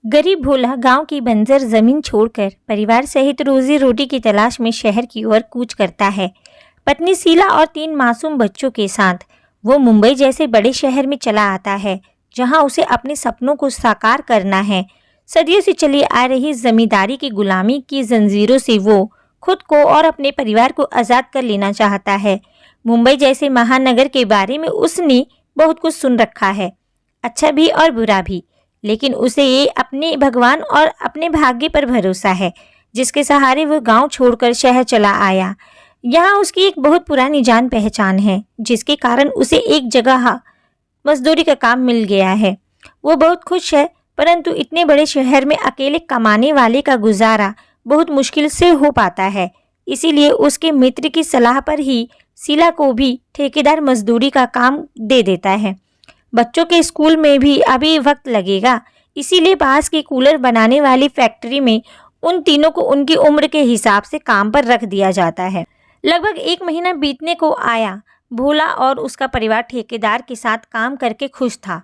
गरीब भोला गांव की बंजर जमीन छोड़कर परिवार सहित रोजी रोटी की तलाश में शहर की ओर कूच करता है। पत्नी शीला और 3 मासूम बच्चों के साथ वो मुंबई जैसे बड़े शहर में चला आता है, जहां उसे अपने सपनों को साकार करना है। सदियों से चली आ रही जमींदारी की गुलामी की जंजीरों से वो खुद को और अपने परिवार को आज़ाद कर लेना चाहता है। मुंबई जैसे महानगर के बारे में उसने बहुत कुछ सुन रखा है, अच्छा भी और बुरा भी, लेकिन उसे ये अपने भगवान और अपने भाग्य पर भरोसा है, जिसके सहारे वो गांव छोड़कर शहर चला आया। यहाँ उसकी एक बहुत पुरानी जान पहचान है, जिसके कारण उसे एक जगह मजदूरी का काम मिल गया है। वो बहुत खुश है, परंतु इतने बड़े शहर में अकेले कमाने वाले का गुजारा बहुत मुश्किल से हो पाता है। इसीलिए उसके मित्र की सलाह पर ही शीला को भी ठेकेदार मजदूरी का काम दे देता है। बच्चों के स्कूल में भी अभी वक्त लगेगा, इसीलिए पास की कूलर बनाने वाली फैक्ट्री में उन तीनों को उनकी उम्र के हिसाब से काम पर रख दिया जाता है। लगभग 1 महीना बीतने को आया। भोला और उसका परिवार ठेकेदार के साथ काम करके खुश था।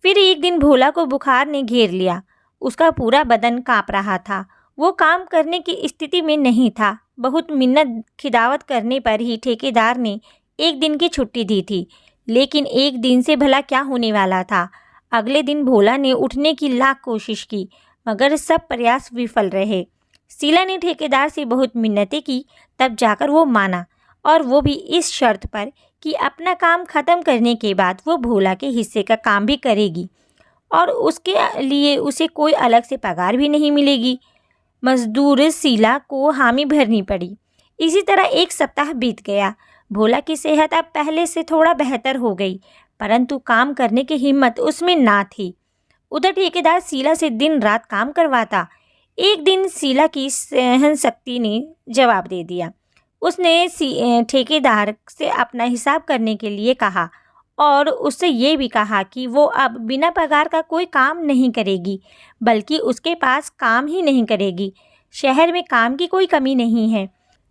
फिर एक दिन भोला को बुखार ने घेर लिया। उसका पूरा बदन कांप रहा था। वो काम करने की स्थिति में नहीं था। बहुत मिन्नत खिदावत करने पर ही ठेकेदार ने 1 दिन की छुट्टी दी थी, लेकिन 1 दिन से भला क्या होने वाला था। अगले दिन भोला ने उठने की लाख कोशिश की, मगर सब प्रयास विफल रहे। शीला ने ठेकेदार से बहुत मिन्नतें की, तब जाकर वो माना, और वो भी इस शर्त पर कि अपना काम ख़त्म करने के बाद वो भोला के हिस्से का काम भी करेगी और उसके लिए उसे कोई अलग से पगार भी नहीं मिलेगी। मजदूर शीला को हामी भरनी पड़ी। इसी तरह 1 सप्ताह बीत गया। भोला की सेहत अब पहले से थोड़ा बेहतर हो गई, परंतु काम करने की हिम्मत उसमें ना थी। उधर ठेकेदार शीला से दिन रात काम करवाता। एक दिन शीला की सहन शक्ति ने जवाब दे दिया। उसने ठेकेदार से अपना हिसाब करने के लिए कहा और उससे ये भी कहा कि वो अब बिना पगार का कोई काम नहीं करेगी, बल्कि उसके पास काम ही नहीं करेगी। शहर में काम की कोई कमी नहीं है।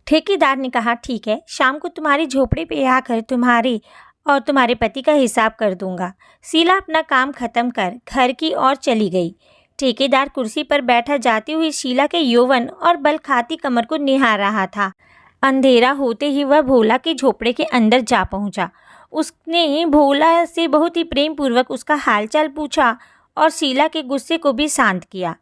ठेकेदार ने कहा, ठीक है, शाम को तुम्हारी झोपड़ी पे आकर तुम्हारे और तुम्हारे पति का हिसाब कर दूंगा। शीला अपना काम खत्म कर घर की ओर चली गई। ठेकेदार कुर्सी पर बैठा जाते हुए शीला के यौवन और बल खाती कमर को निहार रहा था। अंधेरा होते ही वह भोला के झोपड़े के अंदर जा पहुंचा। उसने भोला से बहुत ही प्रेम पूर्वक उसका हालचाल पूछा और शीला के गुस्से को भी शांत किया।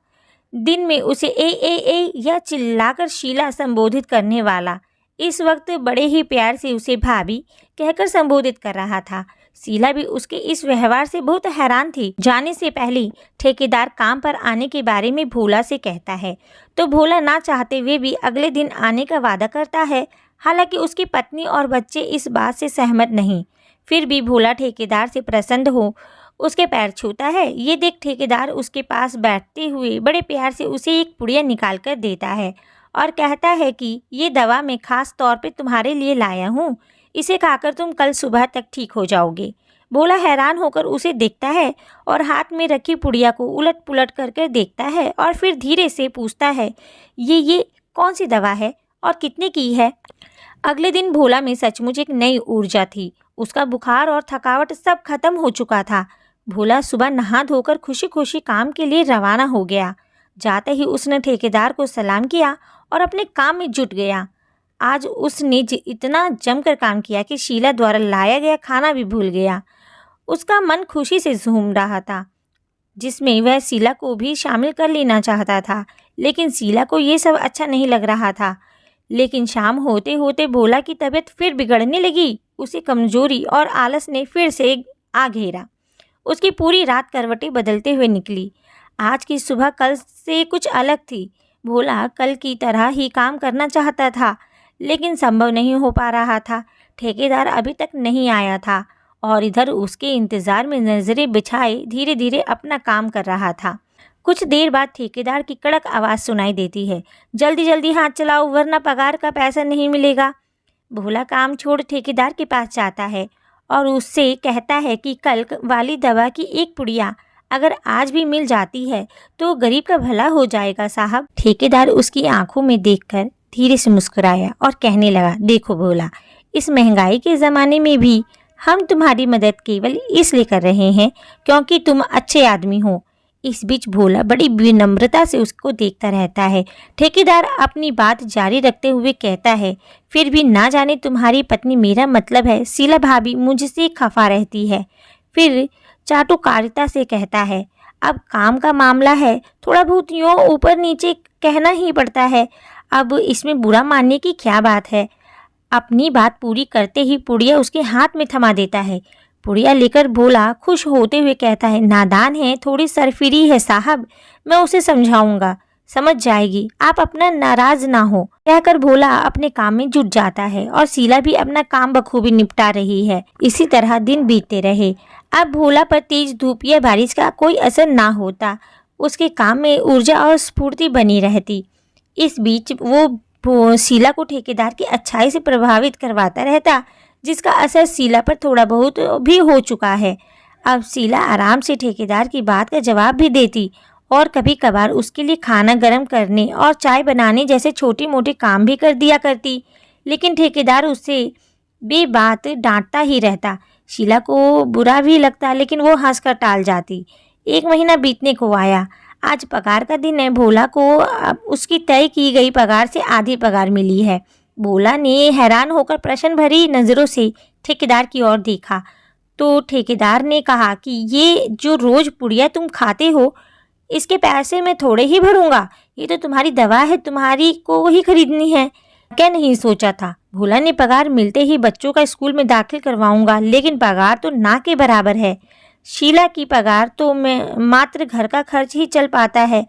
दिन में उसे ए यह चिल्लाकर शीला संबोधित करने वाला इस वक्त बड़े ही प्यार से उसे भाभी कहकर संबोधित कर रहा था। शीला भी उसके इस व्यवहार से बहुत हैरान थी। जाने से पहले ठेकेदार काम पर आने के बारे में भोला से कहता है, तो भोला ना चाहते हुए भी अगले दिन आने का वादा करता है। हालांकि उसकी पत्नी और बच्चे इस बात से सहमत नहीं, फिर भी भोला ठेकेदार से प्रसन्न हो उसके पैर छूता है। ये देख ठेकेदार उसके पास बैठते हुए बड़े प्यार से उसे एक पुड़िया निकाल कर देता है और कहता है कि ये दवा मैं खास तौर पे तुम्हारे लिए लाया हूँ, इसे खाकर तुम कल सुबह तक ठीक हो जाओगे। भोला हैरान होकर उसे देखता है और हाथ में रखी पुड़िया को उलट पुलट करके देखता है और फिर धीरे से पूछता है, ये कौन सी दवा है और कितने की है? अगले दिन भोला में सचमुच एक नई ऊर्जा थी। उसका बुखार और थकावट सब खत्म हो चुका था। भोला सुबह नहा धोकर खुशी खुशी काम के लिए रवाना हो गया। जाते ही उसने ठेकेदार को सलाम किया और अपने काम में जुट गया। आज उसने इतना जमकर काम किया कि शीला द्वारा लाया गया खाना भी भूल गया। उसका मन खुशी से झूम रहा था, जिसमें वह शीला को भी शामिल कर लेना चाहता था, लेकिन शीला को ये सब अच्छा नहीं लग रहा था। लेकिन शाम होते होते भोला की तबीयत फिर बिगड़ने लगी। उसे कमजोरी और आलस ने फिर से आ घेरा। उसकी पूरी रात करवटें बदलते हुए निकली। आज की सुबह कल से कुछ अलग थी। भोला कल की तरह ही काम करना चाहता था, लेकिन संभव नहीं हो पा रहा था। ठेकेदार अभी तक नहीं आया था और इधर उसके इंतज़ार में नज़रें बिछाए धीरे धीरे अपना काम कर रहा था। कुछ देर बाद ठेकेदार की कड़क आवाज़ सुनाई देती है, जल्दी जल्दी हाथ चलाओ वरना पगार का पैसा नहीं मिलेगा। भोला काम छोड़ ठेकेदार के पास जाता है और उससे कहता है कि कल वाली दवा की एक पुड़िया अगर आज भी मिल जाती है तो गरीब का भला हो जाएगा साहब। ठेकेदार उसकी आंखों में देखकर धीरे से मुस्कुराया और कहने लगा, देखो भोला, इस महंगाई के ज़माने में भी हम तुम्हारी मदद केवल इसलिए कर रहे हैं क्योंकि तुम अच्छे आदमी हो। इस बीच भोला बड़ी विनम्रता से उसको देखता रहता है। ठेकेदार अपनी बात जारी रखते हुए कहता है, फिर भी ना जाने तुम्हारी पत्नी, मेरा मतलब है शीला भाभी, मुझसे खफा रहती है। फिर चाटुकारिता से कहता है, अब काम का मामला है, थोड़ा बहुत यूँ ऊपर नीचे कहना ही पड़ता है, अब इसमें बुरा मानने की क्या बात है। अपनी बात पूरी करते ही पुड़िया उसके हाथ में थमा देता है। पुड़िया लेकर भोला खुश होते हुए कहता है, नादान है, थोड़ी सरफिरी है साहब, मैं उसे समझाऊंगा, समझ जाएगी, आप अपना नाराज ना हो। कहकर भोला अपने काम में जुट जाता है और शीला भी अपना काम बखूबी निपटा रही है। इसी तरह दिन बीतते रहे। अब भोला पर तेज धूप या बारिश का कोई असर ना होता, उसके काम में ऊर्जा और स्फूर्ति बनी रहती। इस बीच वो शीला को ठेकेदार की अच्छाई से प्रभावित करवाता रहता, जिसका असर शीला पर थोड़ा बहुत भी हो चुका है। अब शीला आराम से ठेकेदार की बात का जवाब भी देती और कभी कभार उसके लिए खाना गर्म करने और चाय बनाने जैसे छोटे मोटे काम भी कर दिया करती, लेकिन ठेकेदार उससे बेबात डांटता ही रहता। शीला को बुरा भी लगता, लेकिन वो हंसकर टाल जाती। 1 महीना बीतने को आया। आज पगार का दिन है। भोला को अब उसकी तय की गई पगार से आधी पगार मिली है। भोला ने हैरान होकर प्रश्न भरी नज़रों से ठेकेदार की ओर देखा तो ठेकेदार ने कहा कि ये जो रोज पुड़िया तुम खाते हो, इसके पैसे मैं थोड़े ही भरूंगा, ये तो तुम्हारी दवा है, तुम्हारी को ही खरीदनी है। क्या नहीं सोचा था, भोला ने पगार मिलते ही बच्चों का स्कूल में दाखिल करवाऊंगा, लेकिन पगार तो ना के बराबर है। शीला की पगार तो मैं मात्र घर का खर्च ही चल पाता है।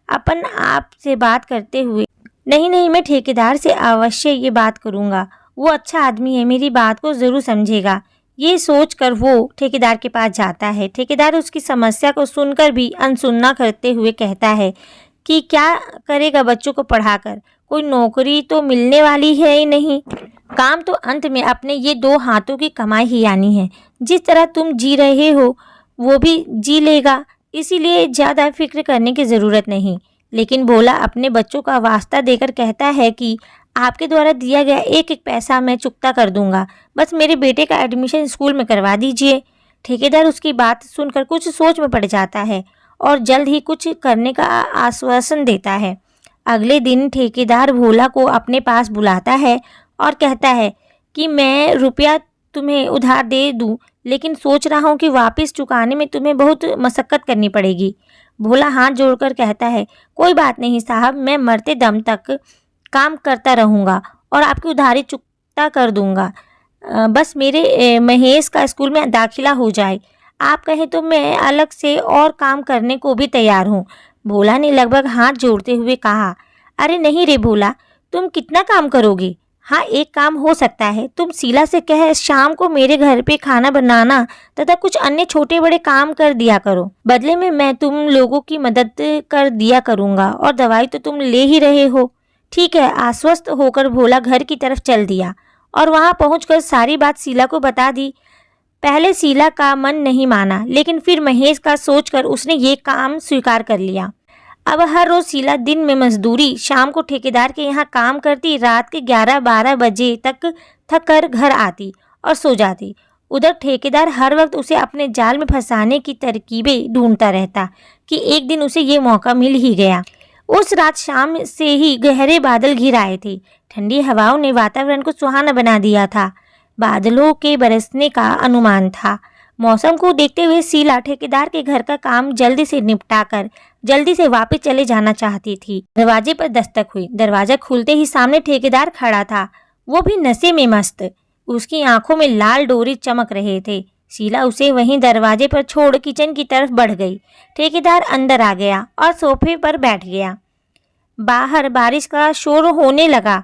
अपन आप से बात करते हुए, नहीं, मैं ठेकेदार से अवश्य ये बात करूंगा, वो अच्छा आदमी है, मेरी बात को ज़रूर समझेगा। ये सोचकर वो ठेकेदार के पास जाता है। ठेकेदार उसकी समस्या को सुनकर भी अनसुना करते हुए कहता है कि क्या करेगा बच्चों को पढ़ाकर, कोई नौकरी तो मिलने वाली है ही नहीं, काम तो अंत में अपने ये 2 हाथों की कमाई ही आनी है। जिस तरह तुम जी रहे हो वो भी जी लेगा, इसीलिए ज़्यादा फिक्र करने की ज़रूरत नहीं। लेकिन भोला अपने बच्चों का वास्ता देकर कहता है कि आपके द्वारा दिया गया एक एक पैसा मैं चुकता कर दूंगा, बस मेरे बेटे का एडमिशन स्कूल में करवा दीजिए। ठेकेदार उसकी बात सुनकर कुछ सोच में पड़ जाता है और जल्द ही कुछ करने का आश्वासन देता है। अगले दिन ठेकेदार भोला को अपने पास बुलाता है और कहता है कि मैं रुपया तुम्हें उधार दे दूं, लेकिन सोच रहा हूं कि वापस चुकाने में तुम्हें बहुत मशक्कत करनी पड़ेगी। भोला हाथ जोड़कर कहता है, कोई बात नहीं साहब, मैं मरते दम तक काम करता रहूँगा और आपकी उधारी चुकता कर दूंगा। बस मेरे महेश का स्कूल में दाखिला हो जाए। आप कहें तो मैं अलग से और काम करने को भी तैयार हूँ। भोला ने लगभग हाथ जोड़ते हुए कहा, अरे नहीं रे भोला, तुम कितना काम करोगे? हाँ, एक काम हो सकता है, तुम शीला से कह शाम को मेरे घर पे खाना बनाना तथा कुछ अन्य छोटे बड़े काम कर दिया करो। बदले में मैं तुम लोगों की मदद कर दिया करूँगा और दवाई तो तुम ले ही रहे हो। ठीक है। आश्वस्त होकर भोला घर की तरफ चल दिया और वहां पहुंचकर सारी बात शीला को बता दी। पहले शीला का मन नहीं माना, लेकिन फिर महेश का सोचकर उसने ये काम स्वीकार कर लिया। अब हर रोज शीला दिन में मजदूरी, शाम को ठेकेदार के यहाँ काम करती, रात के 11-12 बजे तक थक कर घर आती और सो जाती। उधर ठेकेदार हर वक्त उसे अपने जाल में फंसाने की तरकीबें ढूंढता रहता कि एक दिन उसे ये मौका मिल ही गया। उस रात शाम से ही गहरे बादल घिर आए थे। ठंडी हवाओं ने वातावरण को सुहाना बना दिया था। बादलों के बरसने का अनुमान था। मौसम को देखते हुए शीला ठेकेदार के घर का काम जल्दी से निपटाकर जल्दी से वापस चले जाना चाहती थी। दरवाजे पर दस्तक हुई। दरवाजा खुलते ही सामने ठेकेदार खड़ा था, वो भी नशे में मस्त। उसकी आंखों में लाल डोरे चमक रहे थे। शीला उसे वहीं दरवाजे पर छोड़ किचन की तरफ बढ़ गई। ठेकेदार अंदर आ गया और सोफे पर बैठ गया। बाहर बारिश का शोर होने लगा।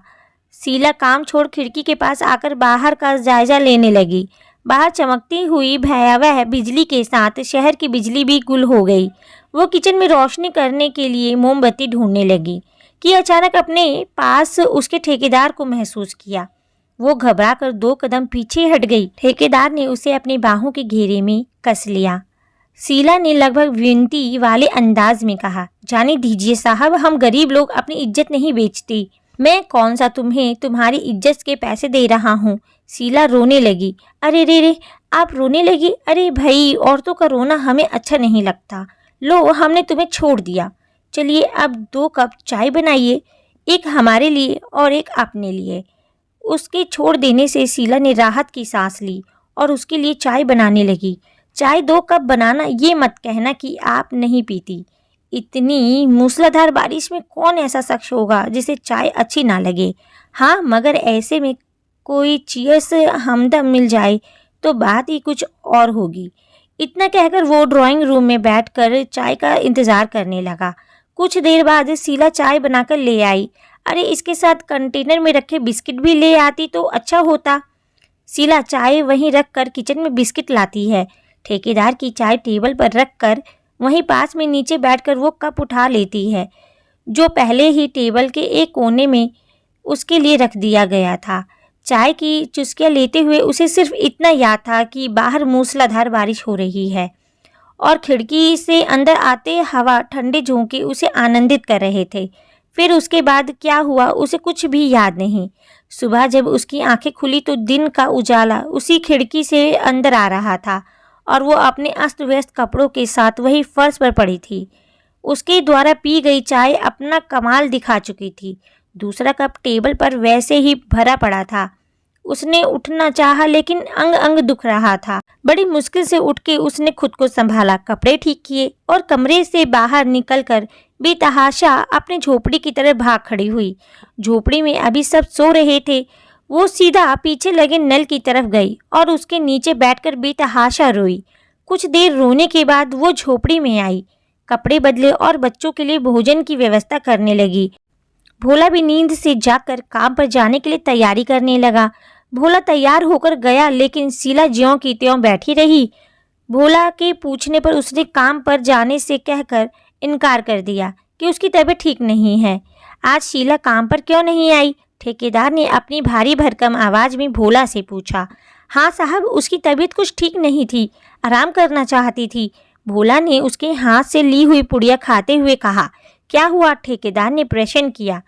शीला काम छोड़ खिड़की के पास आकर बाहर का जायजा लेने लगी। बाहर चमकती हुई भयावह बिजली के साथ शहर की बिजली भी गुल हो गई। वो किचन में रोशनी करने के लिए मोमबत्ती ढूंढने लगी कि अचानक अपने पास उसके ठेकेदार को महसूस किया। वो घबराकर 2 कदम पीछे हट गई। ठेकेदार ने उसे अपनी बाहों के घेरे में कस लिया। शीला ने लगभग विनती वाले अंदाज में कहा, जाने दीजिए साहब, हम गरीब लोग अपनी इज्जत नहीं बेचती। मैं कौन सा तुम्हें तुम्हारी इज्जत के पैसे दे रहा हूँ। शीला रोने लगी। अरे रे रे, आप रोने लगी? अरे भाई, औरतों का रोना हमें अच्छा नहीं लगता। लो हमने तुम्हें छोड़ दिया, चलिए अब 2 कप चाय बनाइए, एक हमारे लिए और एक अपने लिए। उसके छोड़ देने से शीला ने राहत की सांस ली और उसके लिए चाय बनाने लगी। चाय 2 कप बनाना, ये मत कहना कि आप नहीं पीती। इतनी मूसलाधार बारिश में कौन ऐसा शख्स होगा जिसे चाय अच्छी ना लगे। हाँ, मगर ऐसे में कोई चीयर्स हमदम मिल जाए तो बात ही कुछ और होगी। इतना कहकर वो ड्राइंग रूम में बैठकर चाय का इंतज़ार करने लगा। कुछ देर बाद शीला चाय बनाकर ले आई। अरे, इसके साथ कंटेनर में रखे बिस्किट भी ले आती तो अच्छा होता। शीला चाय वहीं रख कर किचन में बिस्किट लाती है। ठेकेदार की चाय टेबल पर रख कर वहीं पास में नीचे बैठकर वो कप उठा लेती है जो पहले ही टेबल के एक कोने में उसके लिए रख दिया गया था। चाय की चुस्कियाँ लेते हुए उसे सिर्फ इतना याद था कि बाहर मूसलाधार बारिश हो रही है और खिड़की से अंदर आते हवा ठंडे झोंके उसे आनंदित कर रहे थे। फिर उसके बाद क्या हुआ उसे कुछ भी याद नहीं। सुबह जब उसकी आंखें खुली तो दिन का उजाला उसी खिड़की से अंदर आ रहा था और वो अपने अस्त व्यस्त कपड़ों के साथ वही फर्श पर पड़ी थी। उसके द्वारा पी गई चाय अपना कमाल दिखा चुकी थी। दूसरा कप टेबल पर वैसे ही भरा पड़ा था। उसने उठना चाहा लेकिन अंग अंग दुख रहा था। बड़ी मुश्किल से उठ के उसने खुद को संभाला, कपड़े ठीक किए और कमरे से बाहर निकलकर बेतहाशा अपने झोपड़ी की तरफ भाग खड़ी हुई। झोपड़ी में अभी सब सो रहे थे। वो सीधा पीछे लगे नल की तरफ गई और उसके नीचे बैठकर बेतहाशा रोई। कुछ देर रोने के बाद वो झोपड़ी में आई, कपड़े बदले और बच्चों के लिए भोजन की व्यवस्था करने लगी। भोला भी नींद से जाकर काम पर जाने के लिए तैयारी करने लगा। भोला तैयार होकर गया लेकिन शीला ज्यों की त्यों बैठी रही। भोला के पूछने पर उसने काम पर जाने से कहकर इनकार कर दिया कि उसकी तबीयत ठीक नहीं है। आज शीला काम पर क्यों नहीं आई? ठेकेदार ने अपनी भारी भरकम आवाज़ में भोला से पूछा। हाँ साहब, उसकी तबीयत कुछ ठीक नहीं थी, आराम करना चाहती थी। भोला ने उसके हाथ से ली हुई पुड़िया खाते हुए कहा। क्या हुआ? ठेकेदार ने प्रश्न किया।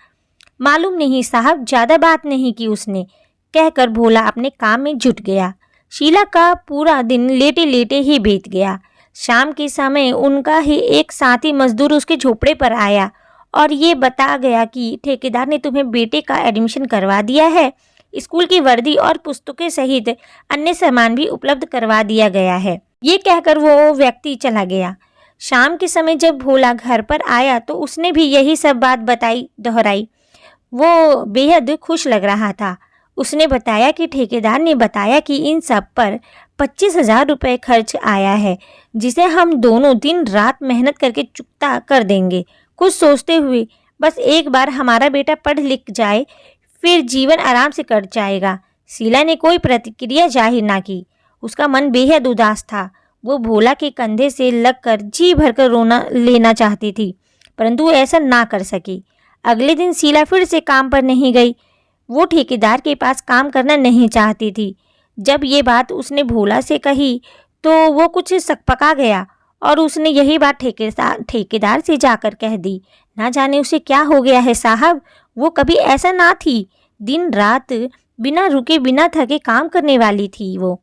मालूम नहीं साहब, ज़्यादा बात नहीं की उसने, कहकर भोला अपने काम में जुट गया। शीला का पूरा दिन लेटे लेटे ही बीत गया। शाम के समय उनका ही एक साथी मजदूर उसके झोपड़े पर आया और ये बता गया कि ठेकेदार ने तुम्हें बेटे का एडमिशन करवा दिया है। स्कूल की वर्दी और पुस्तकें सहित अन्य सामान भी उपलब्ध करवा दिया गया है। ये कहकर वो व्यक्ति चला गया। शाम के समय जब भोला घर पर आया तो उसने भी यही सब बात दोहराई। वो बेहद खुश लग रहा था। उसने बताया कि ठेकेदार ने बताया कि इन सब पर 25,000 रुपये खर्च आया है, जिसे हम दोनों दिन रात मेहनत करके चुकता कर देंगे। कुछ सोचते हुए, बस एक बार हमारा बेटा पढ़ लिख जाए, फिर जीवन आराम से कट जाएगा। शीला ने कोई प्रतिक्रिया जाहिर ना की। उसका मन बेहद उदास था। वो भोला के कंधे से लगकर जी भरकर रोना लेना चाहती थी, परंतु ऐसा ना कर सकी। अगले दिन शीला फिर से काम पर नहीं गई। वो ठेकेदार के पास काम करना नहीं चाहती थी। जब ये बात उसने भोला से कही तो वो कुछ सकपका गया और उसने यही बात ठेकेदार से जाकर कह दी। ना जाने उसे क्या हो गया है साहब, वो कभी ऐसा ना थी। दिन रात बिना रुके बिना थके काम करने वाली थी वो।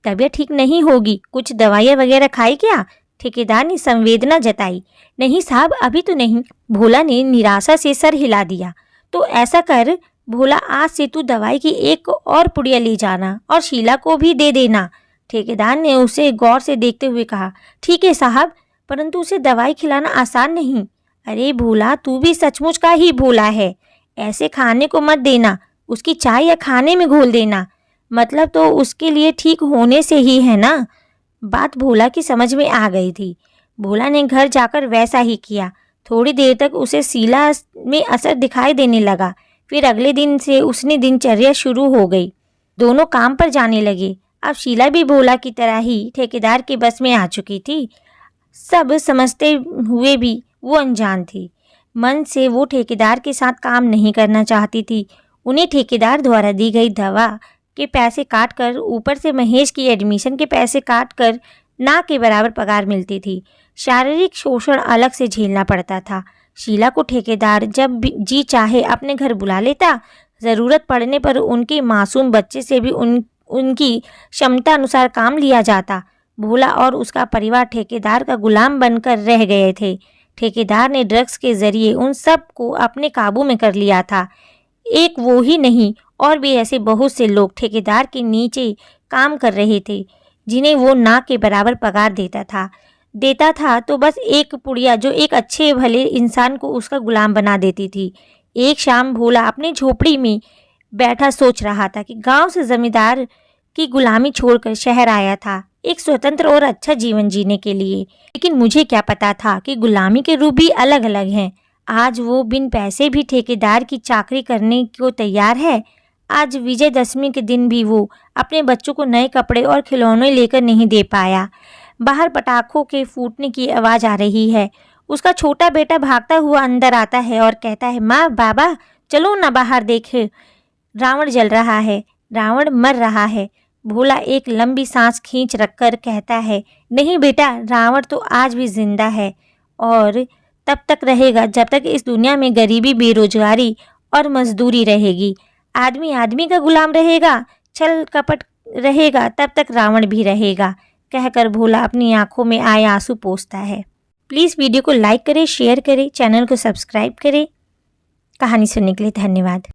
तबीयत ठीक नहीं होगी, कुछ दवाइयाँ वगैरह खाई क्या? ठेकेदार ने संवेदना जताई। नहीं साहब, अभी तो नहीं। भोला ने निराशा से सर हिला दिया। तो ऐसा कर भोला, आज से तू दवाई की एक और पुड़िया ले जाना और शीला को भी दे देना। ठेकेदार ने उसे गौर से देखते हुए कहा। ठीक है साहब, परंतु उसे दवाई खिलाना आसान नहीं। अरे भोला, तू भी सचमुच का ही भोला है। ऐसे खाने को मत देना, उसकी चाय या खाने में घोल देना। मतलब तो उसके लिए ठीक होने से ही है ना। बात भोला की समझ में आ गई थी। भोला ने घर जाकर वैसा ही किया। थोड़ी देर तक उसे शीला में असर दिखाई देने लगा। फिर अगले दिन से उसने दिनचर्या शुरू हो गई। दोनों काम पर जाने लगे। अब शीला भी भोला की तरह ही ठेकेदार के बस में आ चुकी थी। सब समझते हुए भी वो अनजान थी। मन से वो ठेकेदार के साथ काम नहीं करना चाहती थी। उन्हें ठेकेदार द्वारा दी गई दवा के पैसे काटकर, ऊपर से महेश की एडमिशन के पैसे काटकर ना के बराबर पगार मिलती थी। शारीरिक शोषण अलग से झेलना पड़ता था। शीला को ठेकेदार जब जी चाहे अपने घर बुला लेता। ज़रूरत पड़ने पर उनके मासूम बच्चे से भी उनकी क्षमता अनुसार काम लिया जाता। भोला और उसका परिवार ठेकेदार का गुलाम बनकर रह गए थे। ठेकेदार ने ड्रग्स के जरिए उन सब को अपने काबू में कर लिया था। एक वो ही नहीं, और भी ऐसे बहुत से लोग ठेकेदार के नीचे काम कर रहे थे, जिन्हें वो ना के बराबर पगार देता था तो बस एक पुड़िया जो एक अच्छे भले इंसान को उसका गुलाम बना देती थी। एक शाम भोला अपनी झोपड़ी में बैठा सोच रहा था कि गांव से जमींदार की गुलामी छोड़कर शहर आया था एक स्वतंत्र और अच्छा जीवन जीने के लिए। लेकिन मुझे क्या पता था कि गुलामी के रूप भी अलग अलग हैं। आज वो बिन पैसे भी ठेकेदार की चाकरी करने को तैयार है। आज विजयदशमी के दिन भी वो अपने बच्चों को नए कपड़े और खिलौने लेकर नहीं दे पाया। बाहर पटाखों के फूटने की आवाज़ आ रही है। उसका छोटा बेटा भागता हुआ अंदर आता है और कहता है, माँ बाबा चलो ना बाहर देखे, रावण जल रहा है, रावण मर रहा है। भोला एक लंबी सांस खींच रखकर कहता है, नहीं बेटा, रावण तो आज भी जिंदा है और तब तक रहेगा जब तक इस दुनिया में गरीबी, बेरोजगारी और मजदूरी रहेगी। आदमी आदमी का गुलाम रहेगा, छल कपट रहेगा, तब तक रावण भी रहेगा। कहकर भोला अपनी आंखों में आए आंसू पोंछता है। प्लीज़ वीडियो को लाइक करें, शेयर करें, चैनल को सब्सक्राइब करें। कहानी सुनने के लिए धन्यवाद।